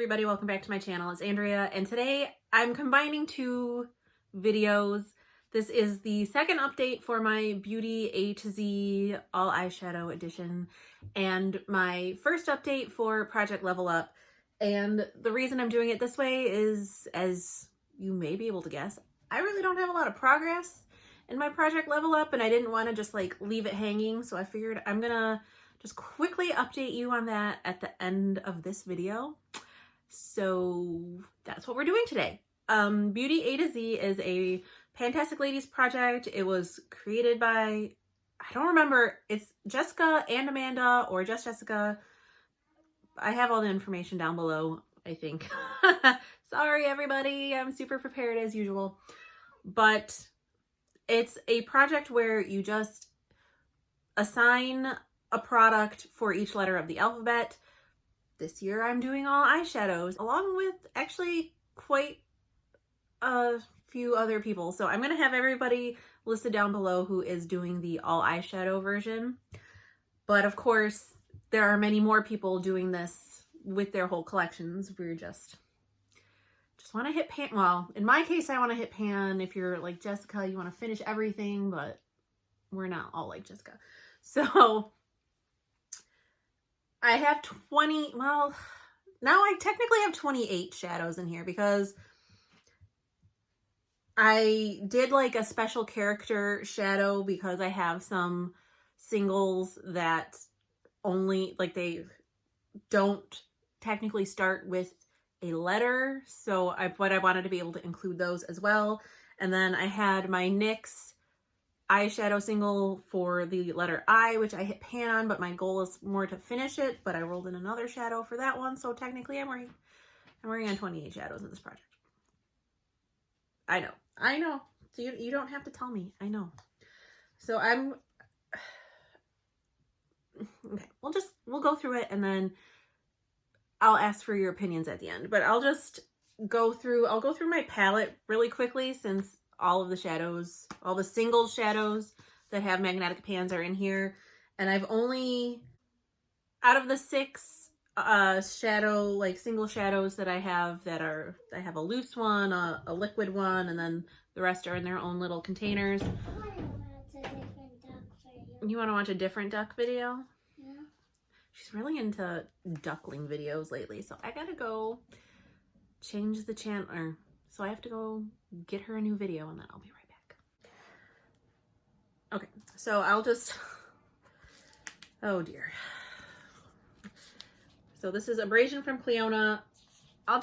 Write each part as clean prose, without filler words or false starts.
everybody, welcome back to my channel. It's Andrea, and today I'm combining two videos. This is the second update for my Beauty A to Z all eyeshadow edition and my first update for Project Level Up. And the reason I'm doing it this way is, as you may be able to guess, I really don't have a lot of progress in my Project Level Up, and I didn't want to just like leave it hanging, so I figured I'm gonna just quickly update you on that at the end of this video. So that's what we're doing today. Beauty A to Z is a Fantastic Ladies project. It was created by, I don't remember, it's Jessica and Amanda or just Jessica. I have all the information down below, I think. Sorry everybody, I'm super prepared as usual. But it's a project where you just assign a product for each letter of the alphabet. This year I'm doing all eyeshadows, along with actually quite a few other people. So I'm going to have everybody listed down below who is doing the all eyeshadow version. But of course, there are many more people doing this with their whole collections. We're just want to hit pan. Well, in my case, I want to hit pan. If you're like Jessica, you want to finish everything, but we're not all like Jessica. So I have 20, well, now I technically have 28 shadows in here because I did like a special character shadow because I have some singles that only, like, they don't technically start with a letter. So but I wanted to be able to include those as well. And then I had my NYX eyeshadow single for the letter I, which I hit pan on, but my goal is more to finish it, but I rolled in another shadow for that one, so technically I'm working on 28 shadows in this project. I know. So you don't have to tell me. I know. So okay, we'll go through it and then I'll ask for your opinions at the end, but I'll go through my palette really quickly since all of the shadows, all the single shadows that have magnetic pans are in here. And I've only, out of the 6 single shadows that I have I have a loose one, a liquid one, and then the rest are in their own little containers. You want to watch a different duck video? Yeah. She's really into duckling videos lately, so I gotta go change the channel, so I have to go get her a new video and then I'll be right back. Okay, so I'll just, oh dear. So this is Abrasion from Cleona. I'll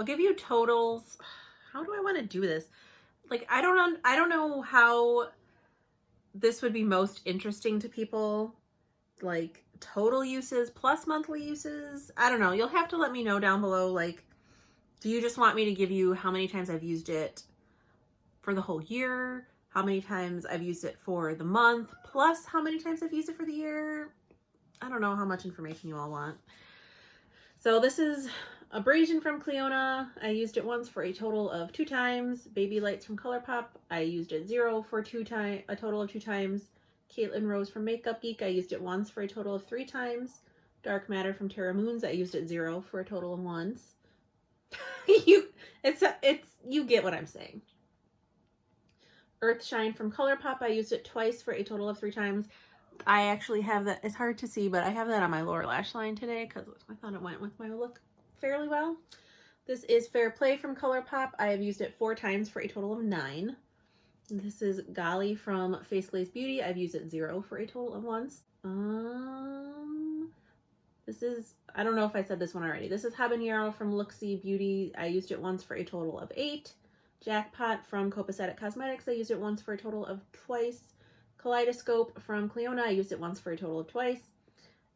give you totals. How do I want to do this? Like, I don't know how this would be most interesting to people. Like, total uses plus monthly uses. I don't know. You'll have to let me know down below, like, do you just want me to give you how many times I've used it for the whole year? How many times I've used it for the month? Plus how many times I've used it for the year? I don't know how much information you all want. So this is Abrasion from Cleona. I used it once for a total of 2 times. Baby Lights from ColourPop. I used it 0 for a total of 2 times. Caitlin Rose from Makeup Geek. I used it once for a total of 3 times. Dark Matter from Terra Moons. I used it 0 for a total of once. You get what I'm saying. Earthshine from ColourPop. I used it twice for a total of 3 times. I actually have that. It's hard to see, but I have that on my lower lash line today because I thought it went with my look fairly well. This is Fair Play from ColourPop. I have used it 4 times for a total of 9. This is Golly from Face Glaze Beauty. I've used it 0 for a total of once. This is, I don't know if I said this one already. This is Habanero from Looksy Beauty. I used it once for a total of 8. Jackpot from Copacetic Cosmetics. I used it once for a total of twice. Kaleidoscope from Cleona. I used it once for a total of twice.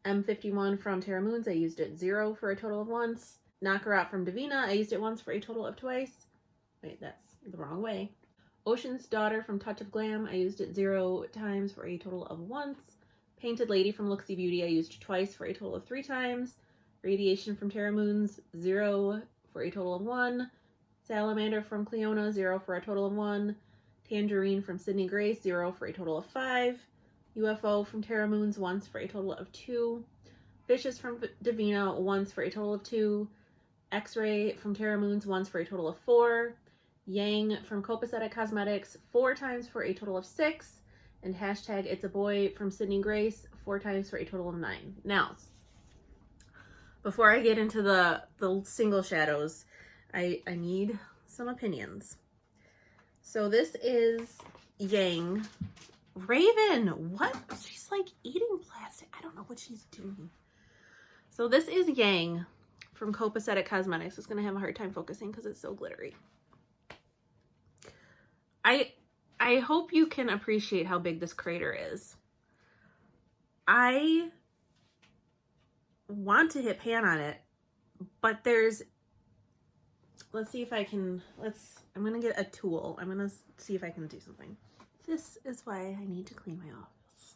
M51 from Terra Moons. I used it 0 for a total of once. Knockarout from Divina. I used it once for a total of twice. Wait, that's the wrong way. Ocean's Daughter from Touch of Glam. I used it 0 times for a total of once. Painted Lady from Looksy Beauty. I used twice for a total of 3 times. Radiation from Terra Moons. 0 for a total of 1. Salamander from Cleona. 0 for a total of 1. Tangerine from Sydney Grace. 0 for a total of 5. UFO from Terra Moons. Once for a total of 2. Vicious from Divina, once for a total of 2. X-Ray from Terra Moons, once for a total of 4. Yang from Copacetic Cosmetics, 4 times for a total of 6. And hashtag It's a Boy from Sydney Grace, 4 times for a total of 9. Now, before I get into the single shadows, I need some opinions. So this is Yang. Raven, what? She's like eating plastic. I don't know what she's doing. So this is Yang from Copacetic Cosmetics. It's going to have a hard time focusing because it's so glittery. I hope you can appreciate how big this crater is. I want to hit pan on it, but there's, let's see if I can, I'm going to get a tool. I'm going to see if I can do something. This is why I need to clean my office.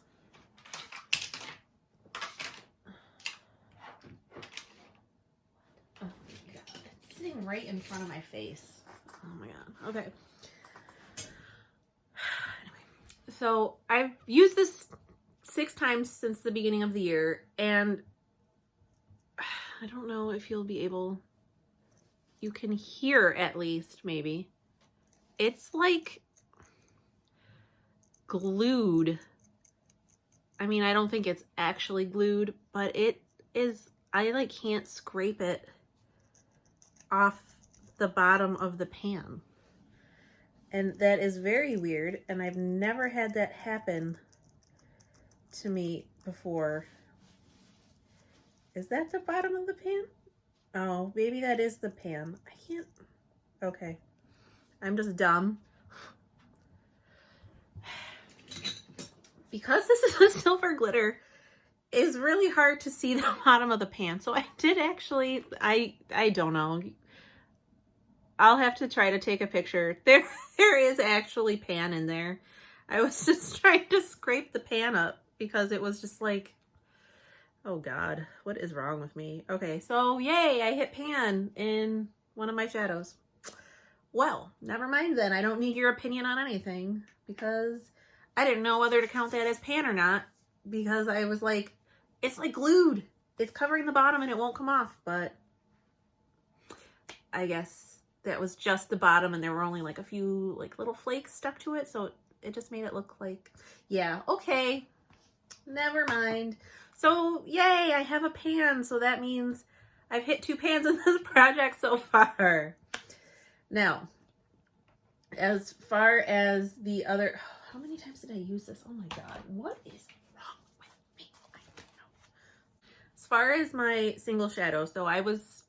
Oh my god, it's sitting right in front of my face. Oh my god, okay. So I've used this 6 times since the beginning of the year, and I don't know if you'll be able, you can hear at least, maybe. It's like glued. I mean, I don't think it's actually glued, but it is, I like can't scrape it off the bottom of the pan. And that is very weird, and I've never had that happen to me before. Is that the bottom of the pan? Oh, maybe that is the pan. I can't, okay. I'm just dumb. Because this is a silver glitter, it's really hard to see the bottom of the pan. So I did actually, I don't know. I'll have to try to take a picture. There is actually pan in there. I was just trying to scrape the pan up because it was just like, oh god, what is wrong with me? Okay, so yay, I hit pan in one of my shadows. Well, never mind then. I don't need your opinion on anything because I didn't know whether to count that as pan or not because I was like, it's like glued. It's covering the bottom and it won't come off, but I guess that was just the bottom and there were only like a few like little flakes stuck to it, so it just made it look like, yeah, okay, never mind. So yay, I have a pan, so that means I've hit 2 pans in this project so far. Now, as far as the other, how many times did I use this? Oh my god, what is wrong with me? I don't know. As far as my single shadow, so I was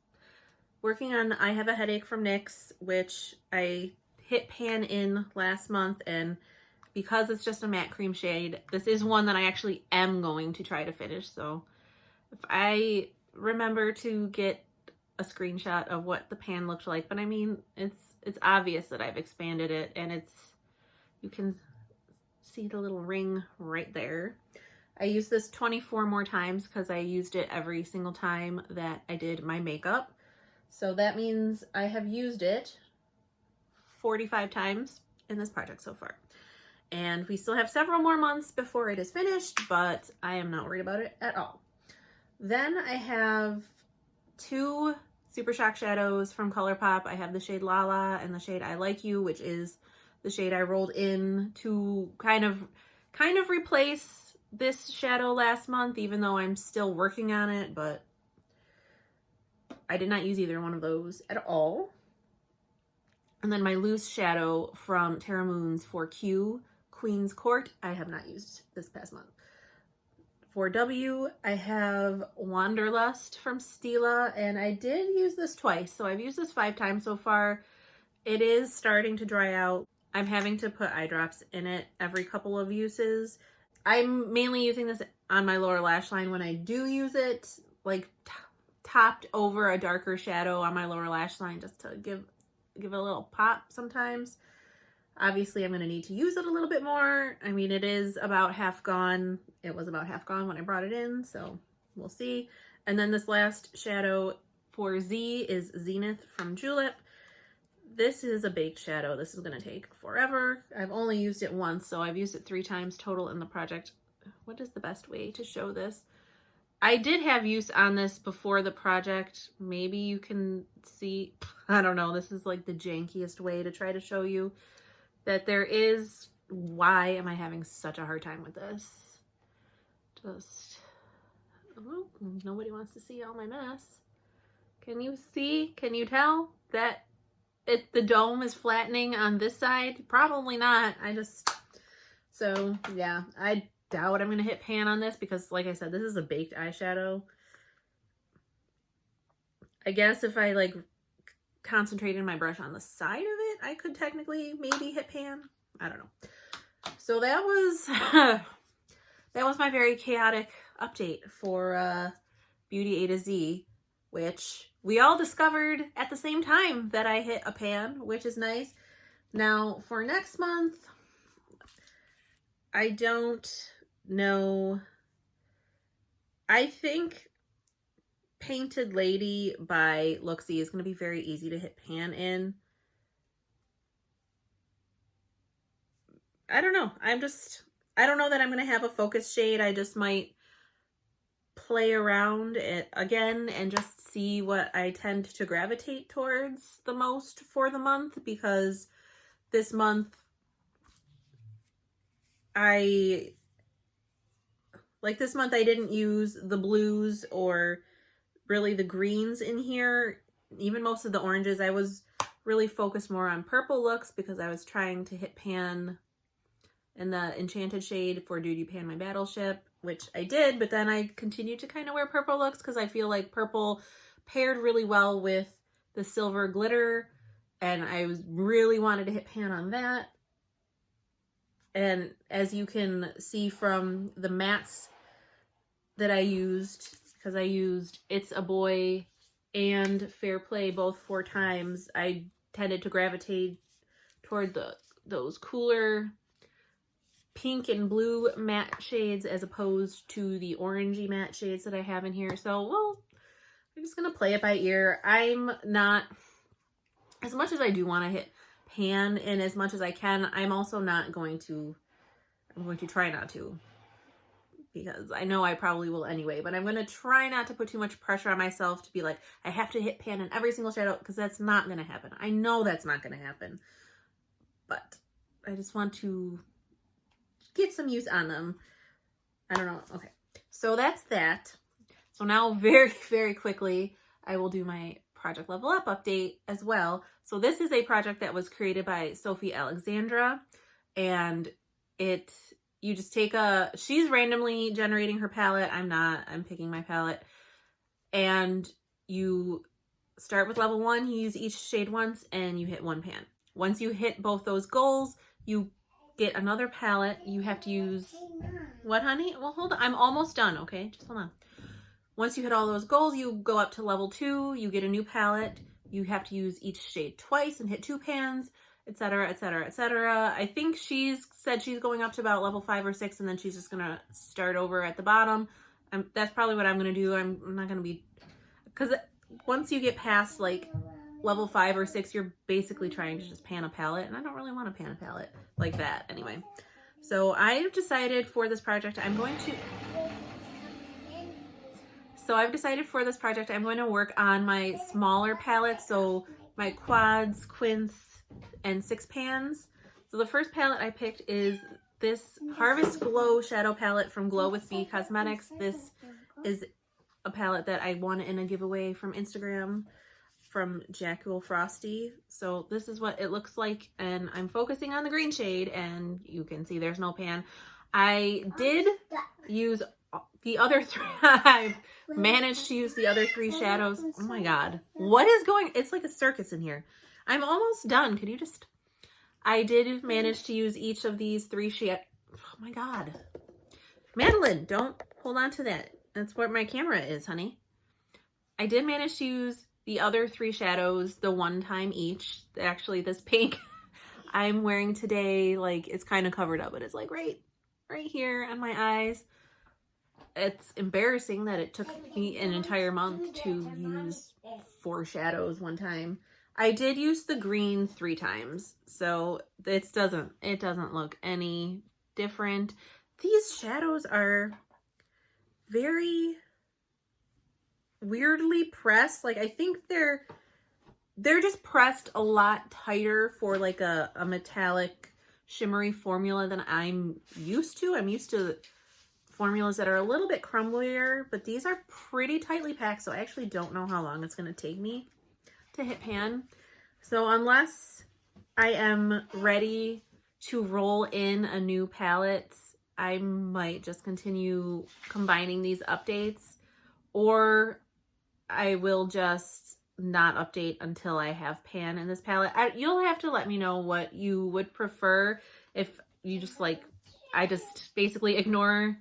working on I Have a Headache from NYX, which I hit pan in last month, and because it's just a matte cream shade, this is one that I actually am going to try to finish. So if I remember to get a screenshot of what the pan looked like, but I mean, it's obvious that I've expanded it, and you can see the little ring right there. I used this 24 more times because I used it every single time that I did my makeup. So that means I have used it 45 times in this project so far. And we still have several more months before it is finished, but I am not worried about it at all. Then I have 2 Super Shock shadows from ColourPop. I have the shade Lala and the shade I Like You, which is the shade I rolled in to kind of replace this shadow last month, even though I'm still working on it, but I did not use either one of those at all. And then my loose shadow from Terra Moons 4Q, Queen's Court, I have not used this past month. For W, I have Wanderlust from Stila, and I did use this twice, so I've used this 5 times so far. It is starting to dry out. I'm having to put eye drops in it every couple of uses. I'm mainly using this on my lower lash line when I do use it, like topped over a darker shadow on my lower lash line just to give a little pop sometimes. Obviously, I'm going to need to use it a little bit more. I mean, it is about half gone. It was about half gone when I brought it in, so we'll see. And then this last shadow for Z is Zenith from Julep. This is a baked shadow. This is going to take forever. I've only used it once, so I've used it 3 times total in the project. What is the best way to show this? I did have use on this before the project. Maybe you can see, I don't know, this is like the jankiest way to try to show you that there is, why am I having such a hard time with this? Just, oh, nobody wants to see all my mess. Can you see, can you tell that the dome is flattening on this side? Probably not. So yeah, I doubt I'm going to hit pan on this because, like I said, this is a baked eyeshadow. I guess if I like concentrated my brush on the side of it, I could technically maybe hit pan. I don't know. So that was that was my very chaotic update for Beauty A to Z, which we all discovered at the same time that I hit a pan, which is nice. Now for next month, I don't know. I think Painted Lady by Looksy is going to be very easy to hit pan in. I don't know. I don't know that I'm going to have a focus shade. I just might play around it again and just see what I tend to gravitate towards the most for the month, because this month I didn't use the blues or really the greens in here. Even most of the oranges, I was really focused more on purple looks because I was trying to hit pan in the Enchanted shade for Duty Pan My Battleship, which I did, but then I continued to kind of wear purple looks because I feel like purple paired really well with the silver glitter, and I really wanted to hit pan on that. And as you can see from the mattes that I used, because I used It's a Boy and Fair Play both 4 times, I tended to gravitate toward those cooler pink and blue matte shades as opposed to the orangey matte shades that I have in here. So, well, I'm just going to play it by ear. I'm not, as much as I do want to hit pan and as much as I can, I'm also not going to, I'm going to try not to, because I know I probably will anyway, but I'm going to try not to put too much pressure on myself to be like, I have to hit pan in every single shadow, because that's not going to happen. I know that's not going to happen, but I just want to get some use on them. I don't know. Okay. So that's that. So now very, very quickly, I will do my Project Level Up update as well. So this is a project that was created by Sofie Alexandra, and you just take she's randomly generating her palette. I'm not, I'm picking my palette. And you start with level 1, you use each shade once, and you hit 1 pan. Once you hit both those goals, you get another palette. You have to use, what, honey? Well, hold on. I'm almost done, okay? Just hold on. Once you hit all those goals, you go up to level 2, you get a new palette. You have to use each shade twice and hit 2 pans, etc., etc., etc. I think she's said she's going up to about level 5 or 6, and then she's just going to start over at the bottom. That's probably what I'm going to do. I'm not going to be, because once you get past like level 5 or 6, you're basically trying to just pan a palette, and I don't really want to pan a palette like that anyway. So I've decided for this project I'm going to work on my smaller palettes, so my quads, quints, and 6 pans. So the first palette I picked is this Harvest Glow shadow palette from Glow with Bee Cosmetics. This is a palette that I won in a giveaway from Instagram from Jackal Frosty. So this is what it looks like, and I'm focusing on the green shade, and you can see there's no pan. I did use the other 3. I managed to use the other 3 shadows. Oh my god, what is going, it's like a circus in here. I'm almost done. Could you just, I did manage to use each of these 3 shadows. Oh my god, Madeline, don't hold on to that. That's where my camera is, honey. I did manage to use the other 3 shadows the 1 time each. Actually, this pink I'm wearing today, like, it's kind of covered up, but it's like right here on my eyes. It's embarrassing that it took me an entire month to use 4 shadows 1 time. I did use the green 3 times, so it doesn't look any different. These shadows are very weirdly pressed. Like, I think they're just pressed a lot tighter for like a metallic shimmery formula than I'm used to. I'm used to formulas that are a little bit crumblier, but these are pretty tightly packed, so I actually don't know how long it's going to take me to hit pan. So unless I am ready to roll in a new palette, I might just continue combining these updates, or I will just not update until I have pan in this palette. You'll have to let me know what you would prefer. If you just like, I just basically ignore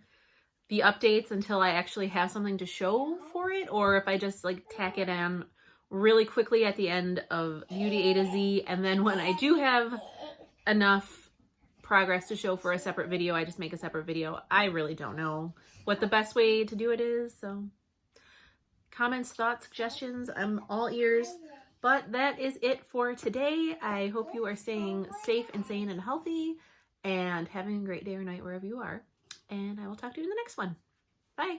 the updates until I actually have something to show for it, or if I just like tack it on really quickly at the end of Beauty A to Z, and then when I do have enough progress to show for a separate video, I just make a separate video. I really don't know what the best way to do it is, so comments, thoughts, suggestions, I'm all ears. But that is it for today. I hope you are staying safe and sane and healthy and having a great day or night wherever you are. And I will talk to you in the next one. Bye.